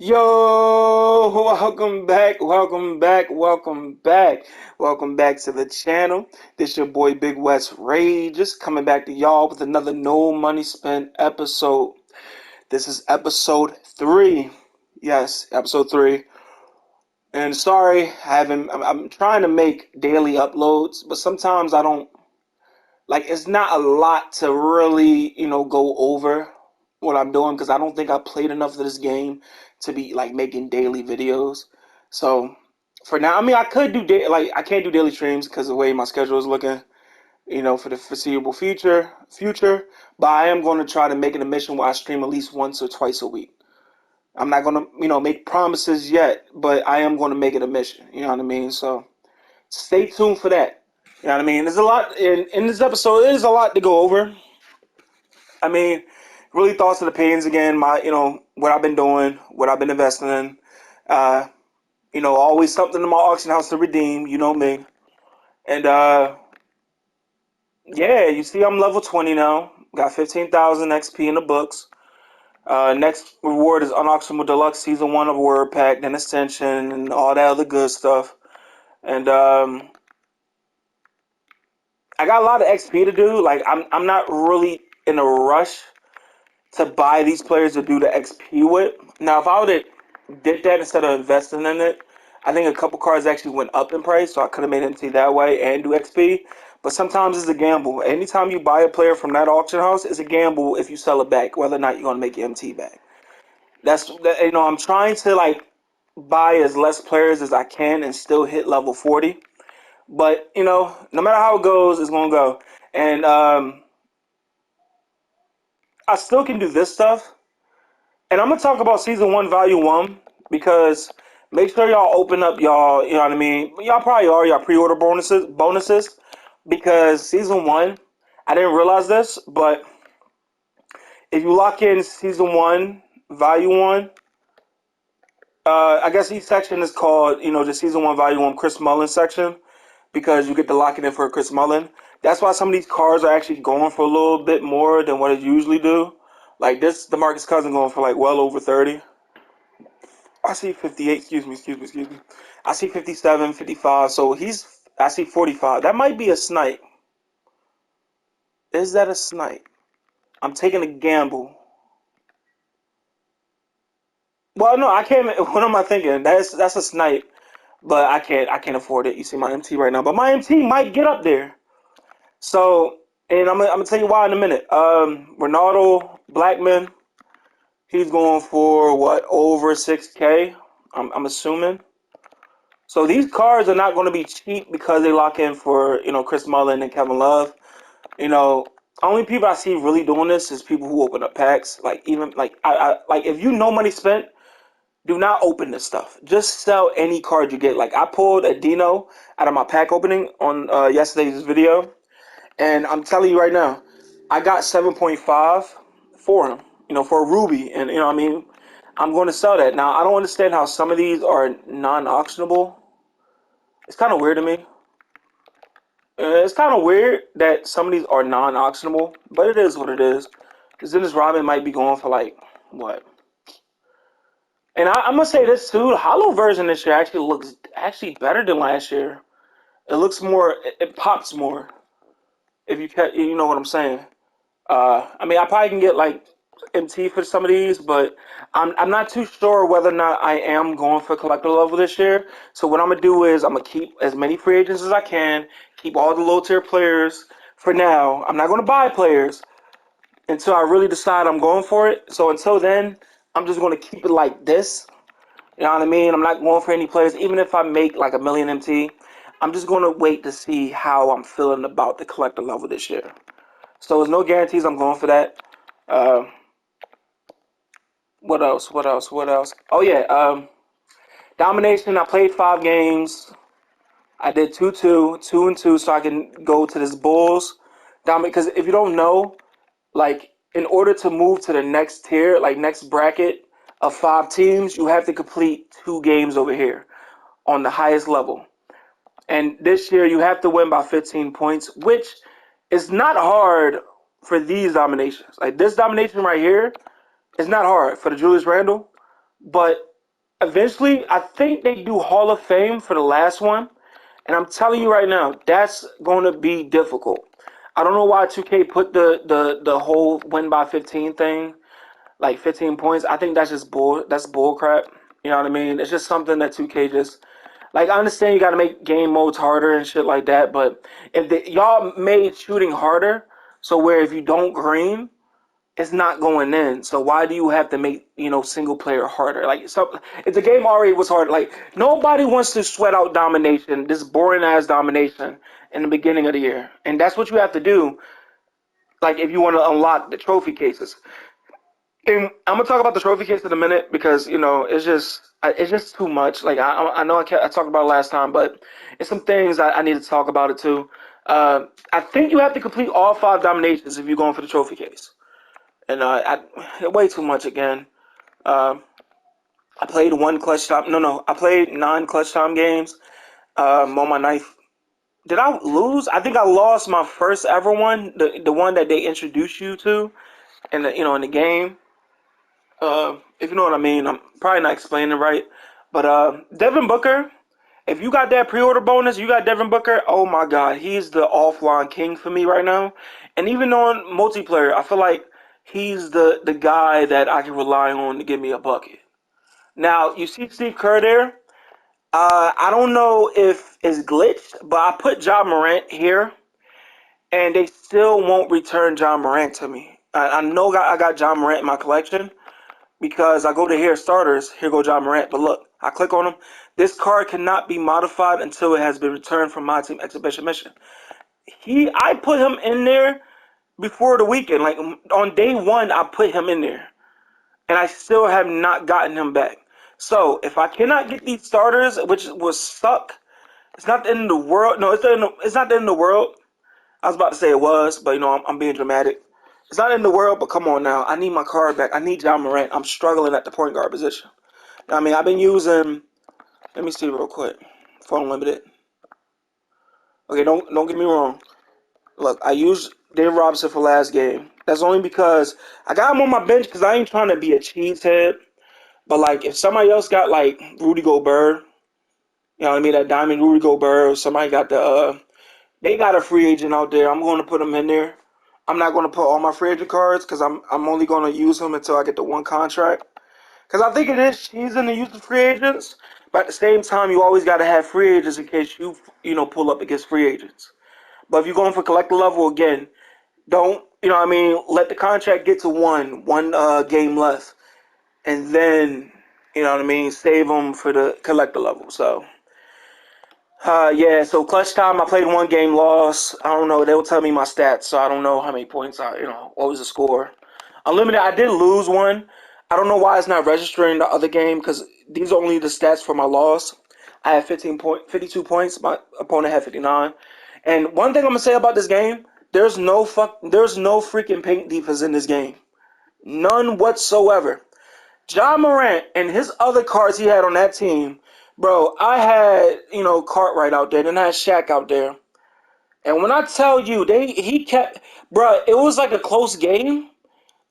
Yo, welcome back, welcome back, welcome back, welcome back to the channel. This your boy Big West Ray, just coming back to y'all with another No Money Spent episode. This is episode 3. Yes, episode 3. And sorry, I'm trying to make daily uploads, but sometimes I don't, like, it's not a lot to really, go over what I'm doing because I don't think I played enough of this game to be like making daily videos. So for now, I mean, I could do I can't do daily streams because of the way my schedule is looking, for the foreseeable future. But I am going to try to make it a mission where I stream at least once or twice a week. I'm not going to, make promises yet, but I am going to make it a mission. You know what I mean? So stay tuned for that. You know what I mean? There's a lot in this episode. There's a lot to go over. I mean, really thoughts and opinions again. What I've been doing, what I've been investing in. Uh, always something in my auction house to redeem. You know me. And yeah, you see, I'm level 20 now. Got 15,000 XP in the books. Next reward is Unauctionable Deluxe Season 1 of Word Pack, then Ascension, and all that other good stuff. And I got a lot of XP to do. Like, I'm not really in a rush to buy these players to do the XP with. Now, if I would have did that instead of investing in it, I think a couple cards actually went up in price, so I could have made MT that way and do XP. But sometimes it's a gamble. Anytime you buy a player from that auction house, it's a gamble if you sell it back, whether or not you're gonna make your MT back. I'm trying to like buy as less players as I can and still hit level 40. But no matter how it goes, it's gonna go. And I still can do this stuff. And I'm gonna talk about season 1, value 1, because make sure y'all open up y'all, you know what I mean? Y'all probably are y'all pre-order bonuses, because season 1, I didn't realize this, but if you lock in season 1, value 1, I guess each section is called, the season 1, value 1 Chris Mullin section, because you get to lock it in for Chris Mullin. That's why some of these cards are actually going for a little bit more than what it usually do. Like this, DeMarcus Cousins going for like well over 30. I see 58, excuse me. I see 57, 55, so I see 45. That might be a snipe. Is that a snipe? I'm taking a gamble. Well, no, I can't, what am I thinking? That's a snipe, but I can't afford it. You see my MT right now, but my MT might get up there. So, and I'm gonna tell you why in a minute. Ronaldo Blackman, he's going for what, over 6K, I'm assuming. So these cards are not going to be cheap because they lock in for, Chris Mullin and Kevin Love. Only people I see really doing this is people who open up packs. Like, even like like if you know money spent, do not open this stuff. Just sell any card you get. Like, I pulled a Dino out of my pack opening on yesterday's video, and I'm telling you right now, I got 7.5 for him. For a Ruby, and what I mean, I'm going to sell that. Now, I don't understand how some of these are non-auctionable. It's kind of weird to me. It's kind of weird that some of these are non-auctionable, but it is what it is. Because Dennis Rodman might be going for like, what? And I'm going to say this too, the hollow version this year actually looks better than last year. It looks more, it pops more, if you know what I'm saying. I mean, I probably can get like MT for some of these, but I'm not too sure whether or not I am going for collector level this year. So what I'm gonna do is I'm gonna keep as many free agents as I can, keep all the low tier players for now. I'm not gonna buy players until I really decide I'm going for it. So until then, I'm just gonna keep it like this. You know what I mean? I'm not going for any players, even if I make like a million MT. I'm just gonna wait to see how I'm feeling about the collector level this year. So there's no guarantees I'm going for that. Uh, what else? What else? What else? Oh yeah, domination. I played 5 games. I did 2-2, 2-2, so I can go to this Bulls dominate. Because if you don't know, like in order to move to the next tier, like next bracket of 5 teams, you have to complete 2 games over here on the highest level. And this year you have to win by 15 points, which is not hard for these dominations. Like this domination right here is not hard for the Julius Randle, but Eventually, I think they do Hall of Fame for the last one, and I'm telling you right now, that's going to be difficult. I don't know why 2K put the whole win by 15 thing, like 15 points. I think that's just bull. That's bull crap. You know what I mean? It's just something that 2K just like. I understand you got to make game modes harder and shit like that, but if y'all made shooting harder, so where if you don't green, it's not going in. So why do you have to make single player harder? Like, so if the game already was hard, like nobody wants to sweat out domination, this boring ass domination in the beginning of the year, and that's what you have to do. Like if you want to unlock the trophy cases, and I'm gonna talk about the trophy case in a minute because it's just too much. Like I know I talked about it last time, but it's some things I need to talk about it too. I think you have to complete all 5 dominations if you're going for the trophy case. And way too much again. Uh, I played one clutch time. No. I played 9 clutch time games. On my ninth. Did I lose? I think I lost my first ever one, the one that they introduced you to in the game. If you know what I mean, I'm probably not explaining it right. But Devin Booker, if you got that pre-order bonus, you got Devin Booker. Oh my God, he's the offline king for me right now. And even on multiplayer, I feel like he's the guy that I can rely on to give me a bucket. Now you see Steve Kerr there. I don't know if it's glitched, but I put Ja Morant here, and they still won't return Ja Morant to me. I know I got Ja Morant in my collection because I go to here starters. Here go Ja Morant, but look, I click on him. This card cannot be modified until it has been returned from my team exhibition mission. I put him in there before the weekend. Like on day one, I put him in there, and I still have not gotten him back. So if I cannot get these starters, which was suck, it's not the end of the world. No, it's not the end of the world. I was about to say it was, but I'm being dramatic. It's not in the world, but come on now. I need my card back. I need John Morant. I'm struggling at the point guard position. I mean, I've been using. Let me see real quick. Phone limited. Okay, don't get me wrong. Look, I used Dave Robinson for last game. That's only because I got him on my bench because I ain't trying to be a cheesehead. But like, if somebody else got like Rudy Gobert, you know what I mean, that diamond Rudy Gobert, or somebody got they got a free agent out there. I'm going to put them in there. I'm not going to put all my free agent cards because I'm only going to use them until I get the one contract. Because I think it is cheesing to use the free agents, but at the same time, you always got to have free agents in case pull up against free agents. But if you're going for collector level again, don't what I mean, let the contract get to one game left, and then what I mean, save them for the collector level. So. Yeah, so clutch time, I played one game, lost. I don't know. They'll tell me my stats, so I don't know how many points what was the score. Unlimited, I did lose one. I don't know why it's not registering the other game because these are only the stats for my loss. I had 52 points. My opponent had 59. And one thing I'm gonna say about this game, there's no freaking paint defense in this game. None whatsoever. John Morant and his other cards he had on that team, bro, I had, Cartwright out there, then I had Shaq out there. And when I tell you, he kept, bro, it was like a close game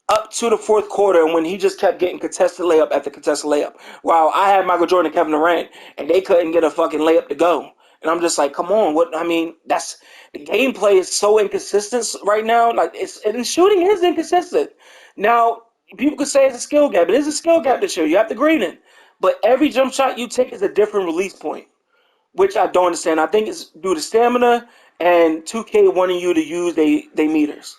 up to the fourth quarter when he just kept getting contested layup after contested layup. While I had Michael Jordan and Kevin Durant, and they couldn't get a fucking layup to go. And I'm just like, come on, what? I mean, that's the gameplay is so inconsistent right now. Like and shooting is inconsistent. Now people could say it's a skill gap. It is a skill gap this year. You have to green it, but every jump shot you take is a different release point, which I don't understand. I think it's due to stamina and 2K wanting you to use they meters,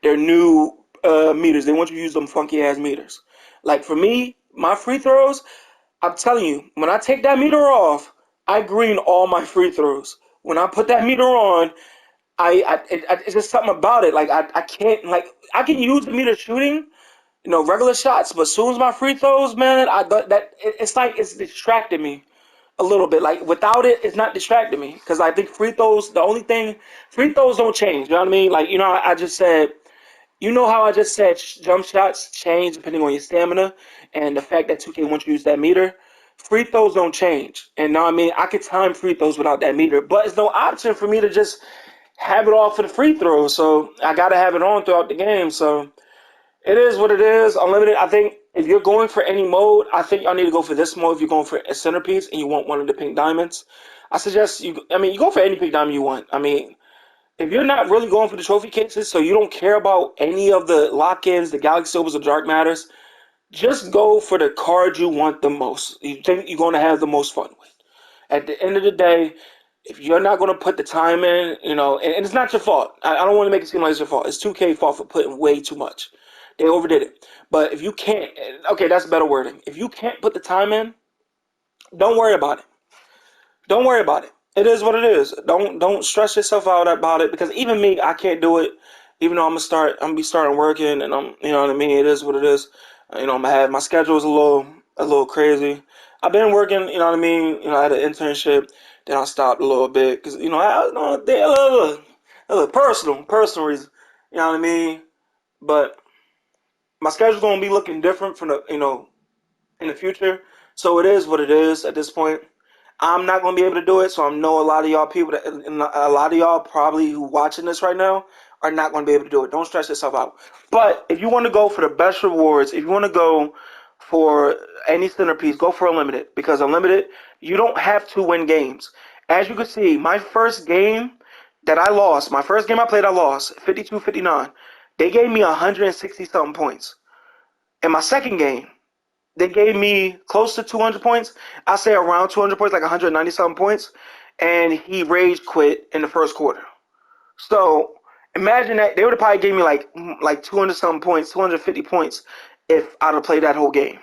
their new meters. They want you to use them funky ass meters. Like for me, my free throws, I'm telling you, when I take that meter off, I green all my free throws. When I put that meter on, it's just something about it. Like I can't like I can use the meter shooting, regular shots, but as soon as my free throws, man, it's like it's distracting me a little bit. Like without it, it's not distracting me because I think free throws. The only thing free throws don't change. You know what I mean? Like I just said. You know how I just said jump shots change depending on your stamina and the fact that 2K wants you to use that meter. Free throws don't change. And now I mean I could time free throws without that meter, but it's no option for me to just have it off for the free throws. So I gotta have it on throughout the game. So it is what it is. Unlimited, I think if you're going for any mode, I think y'all need to go for this mode if you're going for a centerpiece and you want one of the pink diamonds. I suggest you, I mean, you go for any pink diamond you want. I mean, if you're not really going for the trophy cases, so you don't care about any of the lock-ins, the Galaxy Silvers, or Dark Matters, just go for the card you want the most. You think you're going to have the most fun with. At the end of the day, if you're not going to put the time in, and it's not your fault. I don't want to make it seem like it's your fault. It's 2K fault for putting way too much. They overdid it. But if you can't, okay, that's better wording. If you can't put the time in, don't worry about it. Don't worry about it. It is what it is. Don't stress yourself out about it because even me, I can't do it. Even though I'm gonna be starting working, and you know what I mean. It is what it is. I'm gonna have my schedule is a little crazy. I've been working, you know what I mean. I had an internship, then I stopped a little bit because they a little personal reason. You know what I mean. But my schedule's gonna be looking different from the in the future. So it is what it is at this point. I'm not gonna be able to do it, so I know a lot of y'all people that, and a lot of y'all probably who watching this right now are not gonna be able to do it. Don't stress yourself out. But if you want to go for the best rewards, if you want to go for any centerpiece, go for Unlimited because Unlimited, you don't have to win games. As you can see, my first game that I lost, my first game I played, I lost 52-59. They gave me 160 something points. In my second game, they gave me close to 200 points. I say around 200 points, like 190 something points. And he rage quit in the first quarter. So imagine that they would have probably gave me like 200 something points, 250 points if I'd have played that whole game.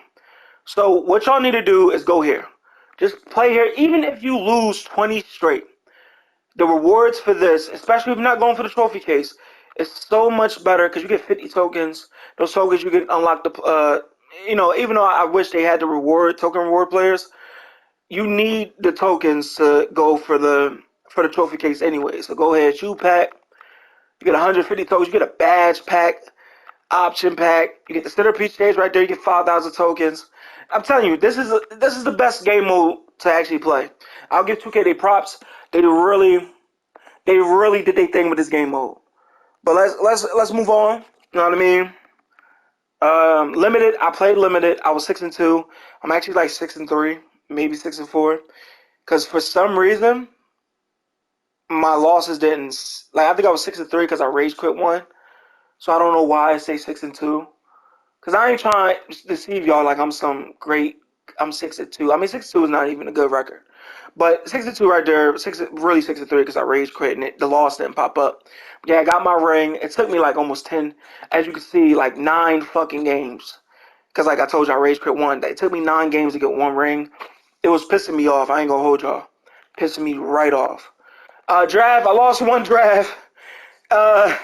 So what y'all need to do is go here. Just play here, even if you lose 20 straight. The rewards for this, especially if you're not going for the trophy case, is so much better because you get 50 tokens. Those tokens you can unlock even though I wish they had the token reward players, you need the tokens to go for the trophy case anyway. So go ahead, shoe pack. You get 150 tokens. You get a badge pack, option pack. You get the centerpiece stage right there. You get 5,000 tokens. I'm telling you, this is the best game mode to actually play. I'll give 2K their props. They really did their thing with this game mode. But let's move on. You know what I mean? Limited. I played limited. I was 6-2. I'm actually like 6-3, maybe 6-4. Because for some reason, my losses didn't like. I think I was 6-3 because I rage quit one. So I don't know why I say 6-2. Because I ain't trying to deceive y'all like I'm some great. I'm 6-2. I mean 6-2 is not even a good record. But 6-2 right there, really 6-3 because I rage quit and the loss didn't pop up. But yeah, I got my ring. It took me like almost 10, as you can see, like 9 fucking games. Because like I told you, I rage quit one. It took me 9 games to get one ring. It was pissing me off. I ain't gonna hold y'all. Pissing me right off. Draft, I lost one draft. Uh,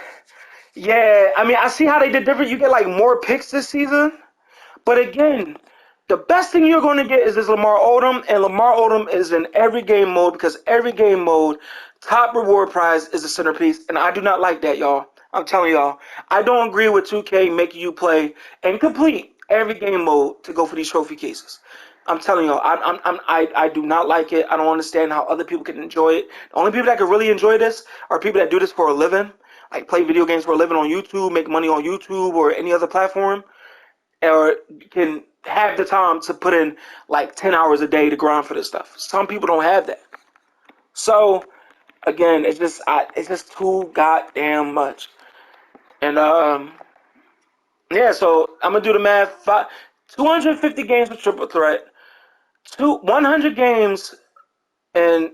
yeah, I mean, I see how they did different. You get like more picks this season. But again, the best thing you're going to get is this Lamar Odom, and Lamar Odom is in every game mode because every game mode, top reward prize is the centerpiece, and I do not like that, y'all. I'm telling y'all, I don't agree with 2K making you play and complete every game mode to go for these trophy cases. I'm telling y'all, I do not like it. I don't understand how other people can enjoy it. The only people that can really enjoy this are people that do this for a living, like play video games for a living on YouTube, make money on YouTube or any other platform or can have the time to put in like 10 hours a day to grind for this stuff. Some people don't have that. So again, it's just too goddamn much. And yeah, so I'm gonna do the math. 250 games with triple threat, 100 games in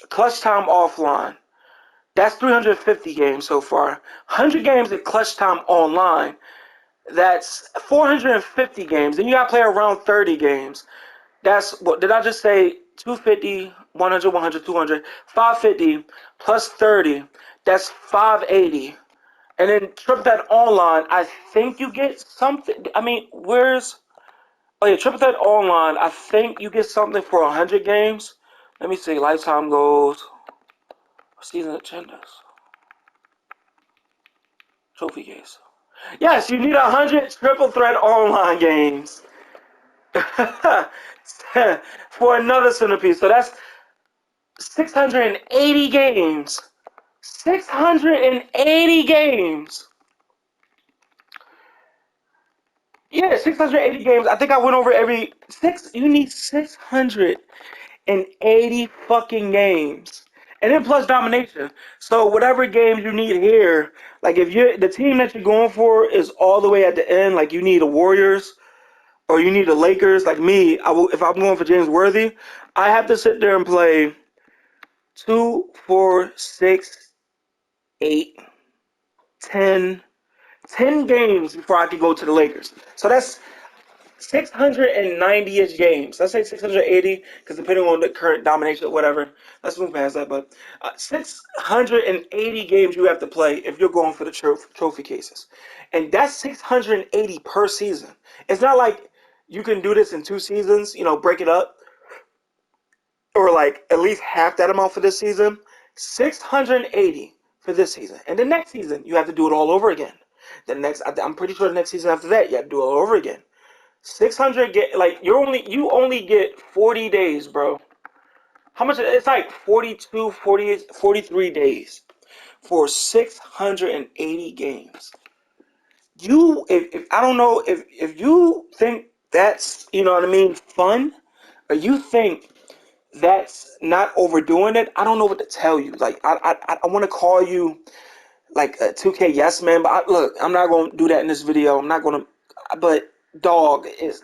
clutch time offline. That's 350 games so far. 100 games in clutch time online. That's 450 games. Then you gotta play around 30 games. That's what did I just say? 250, 100, 100, 200, 550 plus 30. That's 580. And then triple that online. I think you get something. I mean, where's. Oh, yeah, triple that online. I think you get something for 100 games. Let me see. Lifetime goals, season agendas, trophy case. Yes, you need 100 triple threat online games. For another centerpiece. So that's 680 games. 680 games. Yeah, 680 games. I think I went over every six. You need 680 fucking games, and then plus domination. So whatever games you need here, like if you're the team that you're going for is all the way at the end, like you need the Warriors or you need the Lakers. Like me, I will, if I'm going for James Worthy, I have to sit there and play 2, 4, 6, 8, 10 games before I could go to the Lakers. So that's 690-ish games. Let's say 680, because depending on the current domination, whatever. Let's move past that. But 680 games you have to play if you're going for the trophy cases, and that's 680 per season. It's not like you can do this in 2 seasons. Break it up, or like at least half that amount for this season. 680 for this season, and the next season you have to do it all over again. I'm pretty sure the next season after that you have to do it all over again. 600 get like you only get 40 days, bro. How much? It's like 42, 40, 43 days for 680 games. If I don't know if you think that's what I mean fun, or you think that's not overdoing it, I don't know what to tell you. Like I want to call you like a 2K yes man, but look, I'm not gonna do that in this video. I'm not gonna. But dog is.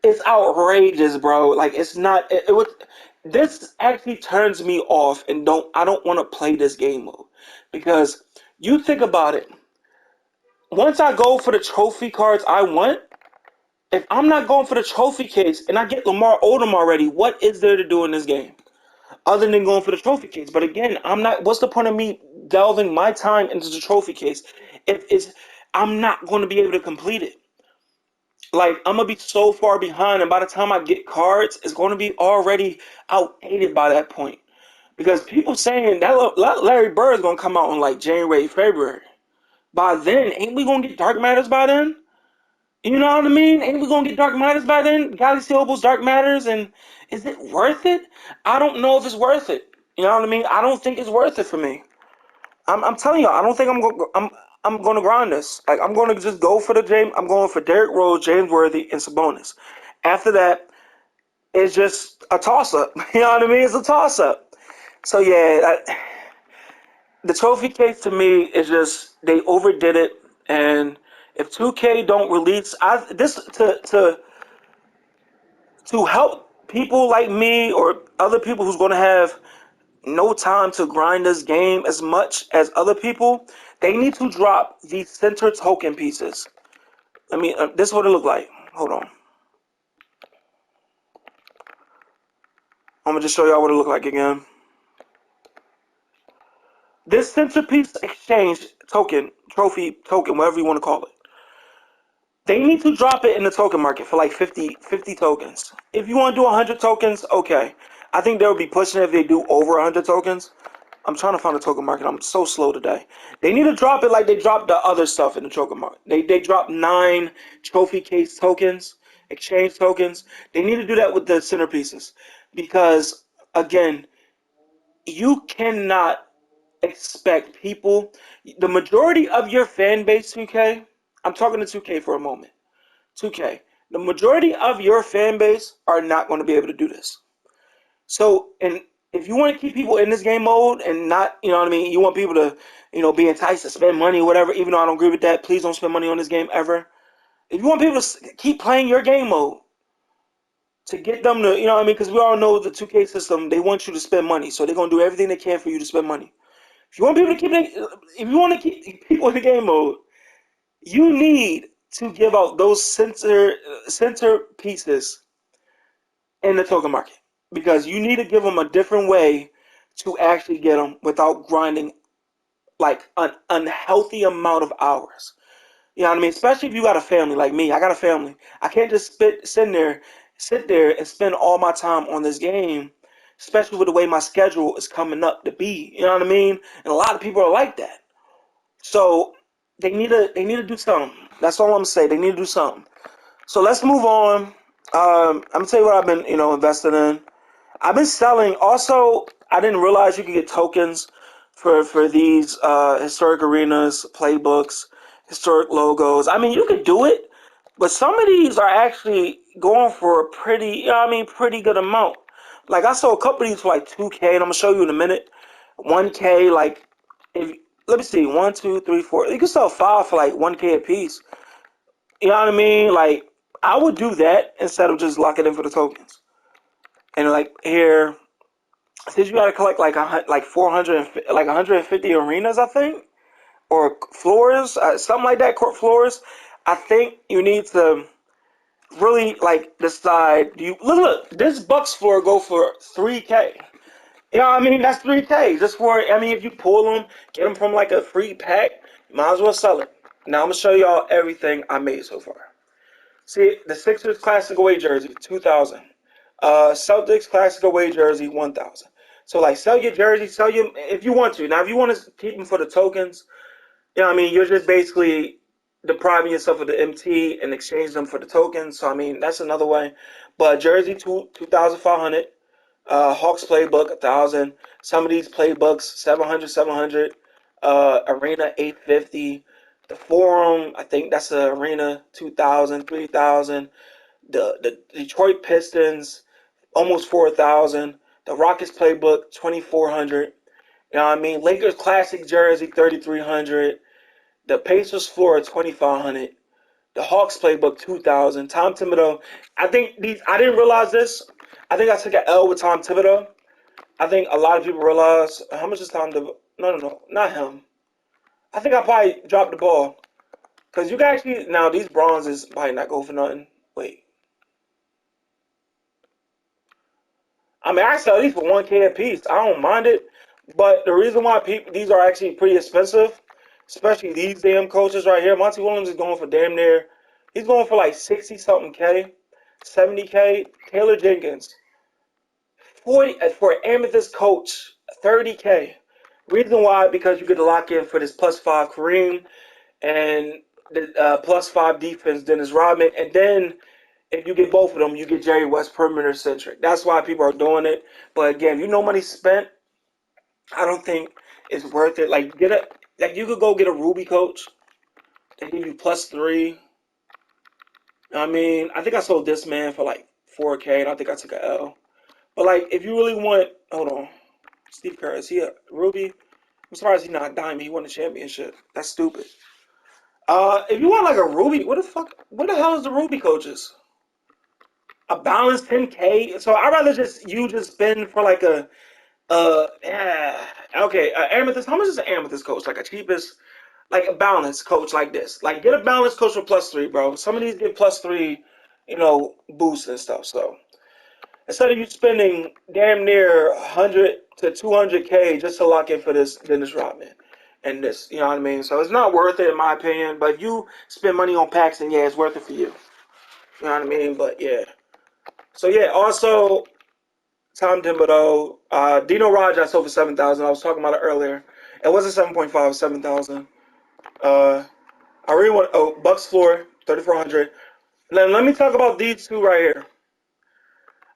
It's outrageous, bro. Like it's not. It was. This actually turns me off, and I don't want to play this game mode because you think about it. Once I go for the trophy cards I want, if I'm not going for the trophy case and I get Lamar Odom already, what is there to do in this game other than going for the trophy case? But again, I'm not. What's the point of me delving my time into the trophy case if I'm not going to be able to complete it? Like I'm gonna be so far behind, and by the time I get cards, it's gonna be already outdated by that point. Because people saying that Larry Bird is gonna come out in like January, February. By then, ain't we gonna get Dark Matters by then? You know what I mean? Ain't we gonna get Dark Matters by then? Galaxy Opals, Dark Matters, and is it worth it? I don't know if it's worth it. You know what I mean? I don't think it's worth it for me. I'm telling you, I don't think I'm going to grind this. Like I'm going to just go for the James. I'm going for Derrick Rose, James Worthy, and Sabonis. After that, it's just a toss up. You know what I mean? It's a toss up. So yeah, the trophy case to me is just they overdid it. And if 2K don't release, this to help people like me or other people who's going to have no time to grind this game as much as other people, they need to drop these center token pieces. I mean, this is what it look like. Hold on. I'm gonna just show y'all what it look like again. This centerpiece exchange token, trophy token, whatever you want to call it. They need to drop it in the token market for like 50 tokens. If you want to do 100 tokens, okay. I think they'll be pushing it if they do over 100 tokens. I'm trying to find the token market. I'm so slow today. They need to drop it like they dropped the other stuff in the token market. They dropped 9 trophy case tokens, exchange tokens. They need to do that with the centerpieces because again, you cannot expect people. The majority of your fan base, 2K. I'm talking to 2K for a moment. 2K. The majority of your fan base are not going to be able to do this. So, and if you want to keep people in this game mode and not, you know what I mean, you want people to, be enticed to spend money, whatever, even though I don't agree with that, please don't spend money on this game ever. If you want people to keep playing your game mode, to get them to, you know what I mean, because we all know the 2K system, they want you to spend money. So they're going to do everything they can for you to spend money. If you want people to if you want to keep people in the game mode, you need to give out those center pieces in the token market because you need to give them a different way to actually get them without grinding like an unhealthy amount of hours. You know what I mean? Especially if you got a family like me. I got a family. I can't just sit there and spend all my time on this game, especially with the way my schedule is coming up to be. You know what I mean? And a lot of people are like that. So they need to do something. That's all I'm saying. They need to do something. So let's move on. I'm gonna tell you what I've been, investing in. I've been selling. Also, I didn't realize you could get tokens for these historic arenas, playbooks, historic logos. I mean, you could do it, But some of these are actually going for a pretty, pretty good amount. Like I saw a couple of these for like 2K, and I'm gonna show you in a minute. 1K, like if let me see, one, two, three, four. You can sell five for like 1K a piece. You know what I mean? Like I would do that instead of just locking in for the tokens. And like here, since you gotta collect like like 400, like 150 arenas, I think, or floors, something like that, court floors. I think you need to really like decide. Do you look? This Bucks floor go for 3K. You know what I mean? That's 3K just for. I mean, if you pull them, get them from like a free pack, might as well sell it. Now I'm gonna show y'all everything I made so far. See the Sixers Classic Away jersey, 2,000. Celtics Classic Away jersey, 1,000. So like, sell your jersey, sell your if you want to. Now, if you want to keep them for the tokens, you know what I mean? You're just basically depriving yourself of the MT and exchange them for the tokens. So I mean, that's another way. But jersey 2,500. Hawks playbook 1,000. Some of these playbooks 700, 700. Arena 850. The Forum, I think that's the Arena 2,000, 3,000. The Detroit Pistons almost 4,000. The Rockets playbook 2,400. You know what I mean? Lakers classic jersey 3,300. The Pacers floor 2,500. The Hawks playbook 2,000. Tom Thibodeau. I think these. I didn't realize this. I think I took an L with Tom Thibodeau. I think a lot of people realize how much is Tom Thibodeau. No, not him. I think I probably dropped the ball because you can actually now these bronzes might not go for nothing. Wait. I mean, I sell these for 1K a piece. I don't mind it, but the reason why people these are actually pretty expensive, especially these damn coaches right here. Monty Williams is going for damn near. He's going for like 60 something K, 70K. Taylor Jenkins, 40 for Amethyst coach, 30K. Reason why, because you get to lock in for this +5 Kareem and the +5 defense Dennis Rodman, and then if you get both of them, you get Jerry West perimeter centric. That's why people are doing it. But again, you know money spent, I don't think it's worth it. Like you could go get a Ruby coach and give you +3. I mean, I think I sold this man for like 4K, and I think I took a L. But like, if you really want, hold on, Steve Kerr, is he a Ruby? I'm surprised he's not a diamond. He won a championship. That's stupid. If you want like a Ruby, what the hell is the Ruby coaches? A balanced 10K. So I'd rather just spend for like yeah. Okay, amethyst. How much is an amethyst coach? Like a cheapest, like a balanced coach like this. Like get a balanced coach for +3, bro. Some of these get +3, boosts and stuff. So instead of you spending damn near 100 to 200K just to lock in for this Dennis Rodman and this, you know what I mean? So it's not worth it in my opinion. But if you spend money on packs, then yeah, it's worth it for you. You know what I mean? But yeah. So yeah, also Tom Thibodeau, Dino Raj I sold for 7,000. I was talking about it earlier. It wasn't 7.5, it was 7,000. Uh, I really want Bucks floor 3,400. Then let me talk about these two right here.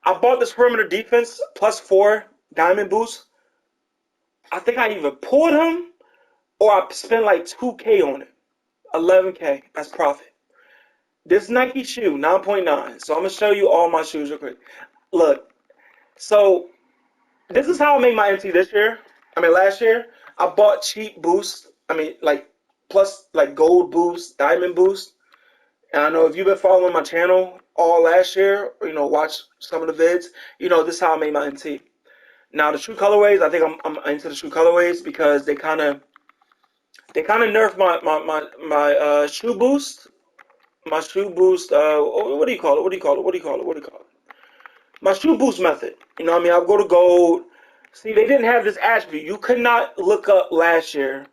I bought this perimeter defense +4 diamond boost. I think I either pulled him or I spent like 2K on it. 11K. That's profit. This Nike shoe 9.9. So I'm gonna show you all my shoes real quick. Look, so this is how I made my MT this year. I mean, last year I bought cheap boost. I mean, like plus like gold boost, diamond boost. And I know if you've been following my channel all last year, or, watch some of the vids, this is how I made my MT. Now the shoe colorways, I think I'm into the shoe colorways because they kind of nerfed my shoe boost. My shoe boost. What do you call it? What do you call it? What do you call it? What do you call it? My shoe boost method. You know what I mean? I'll go to gold. See, they didn't have this attribute. You could not look up last year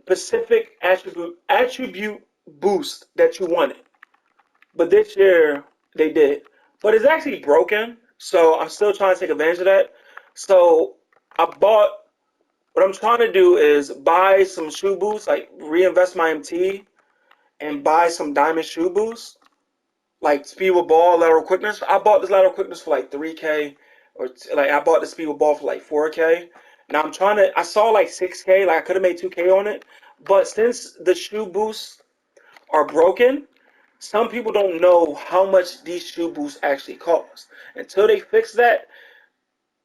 specific attribute boost that you wanted. But this year they did. But it's actually broken. So I'm still trying to take advantage of that. So I bought what I'm trying to do is buy some shoe boosts, like reinvest my MT and buy some diamond shoe boosts like speed with ball, lateral quickness. I bought this lateral quickness for like 3K, or like I bought the speed with ball for like 4K. Now I'm trying to. I saw like 6K, like I could have made 2K on it, but since the shoe boosts are broken, some people don't know how much these shoe boosts actually cost. Until they fix that,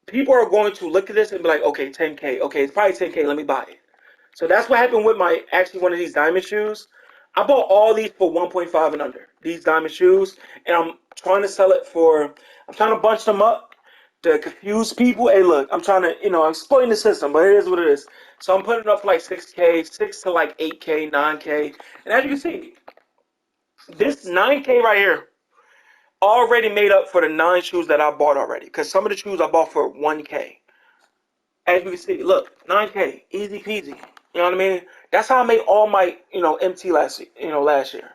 people are going to look at this and be like, okay, 10K. Okay, it's probably 10K. Let me buy it. So that's what happened with my actually one of these diamond shoes. I bought all these for 1.5 and under. These diamond shoes, and I'm trying to sell it for. I'm trying to bunch them up to confuse people. Hey, look, I'm trying to, I'm exploiting the system, but it is what it is. So I'm putting it up for like 6K, 6 to like 8K, 9K, and as you can see, this 9K right here already made up for the 9 shoes that I bought already. Because some of the shoes I bought for 1K. As you can see, look, 9K, easy peasy. You know what I mean? That's how I made all my, MT last year.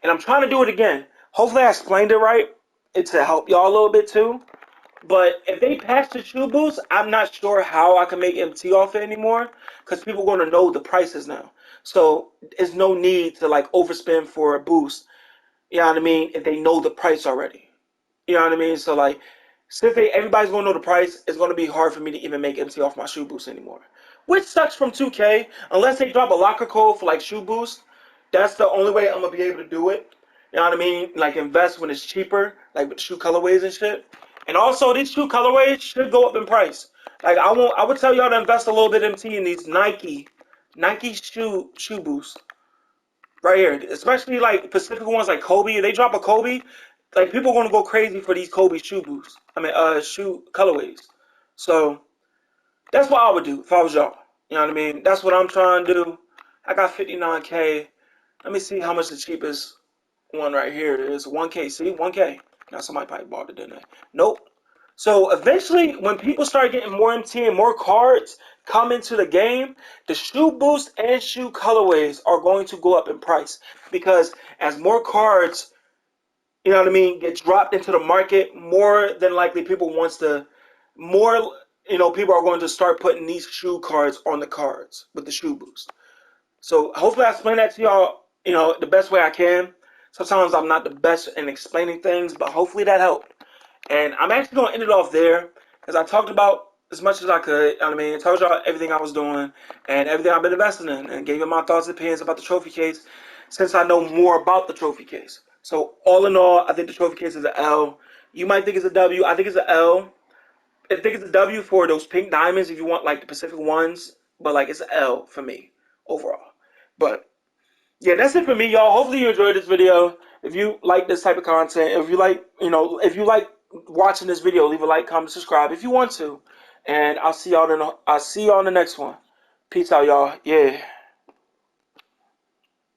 And I'm trying to do it again. Hopefully I explained it right. It's to help y'all a little bit too. But if they patch the shoe boost, I'm not sure how I can make MT off it anymore because people are going to know the prices now. So there's no need to like overspend for a boost. You know what I mean? If they know the price already. You know what I mean? So like, since everybody's gonna know the price, it's gonna be hard for me to even make MT off my shoe boost anymore. Which sucks from 2K, unless they drop a locker code for like shoe boost. That's the only way I'm gonna be able to do it. You know what I mean? Like invest when it's cheaper, like with shoe colorways and shit. And also these shoe colorways should go up in price. Like I would tell y'all to invest a little bit MT in these Nike shoe boosts right here, especially like Pacific ones like Kobe. If they drop a Kobe, like people are gonna go crazy for these Kobe shoe boots. Shoe colorways. So that's what I would do if I was y'all. You know what I mean? That's what I'm trying to do. I got 59K. Let me see how much the cheapest one right here is. 1K. See, 1K. Now somebody probably bought it, didn't they? Nope. So eventually, when people start getting more MT and more cards come into the game, the shoe boost and shoe colorways are going to go up in price because as more cards, you know what I mean, get dropped into the market, more than likely more, people are going to start putting these shoe cards on the cards with the shoe boost. So hopefully I explain that to y'all, the best way I can. Sometimes I'm not the best in explaining things, but hopefully that helped. And I'm actually going to end it off there because I talked about as much as I could. You know what I mean, I told y'all everything I was doing and everything I've been investing in and gave you my thoughts and opinions about the trophy case since I know more about the trophy case. So all in all, I think the trophy case is an L. You might think it's a W. I think it's an L. I think it's a W for those pink diamonds if you want like the Pacific ones, but like it's an L for me overall. But yeah, that's it for me, y'all. Hopefully you enjoyed this video. If you like this type of content, if you like watching this video, leave a like, comment, subscribe if you want to. And I'll see y'all in the next one. Peace out, y'all. Yeah.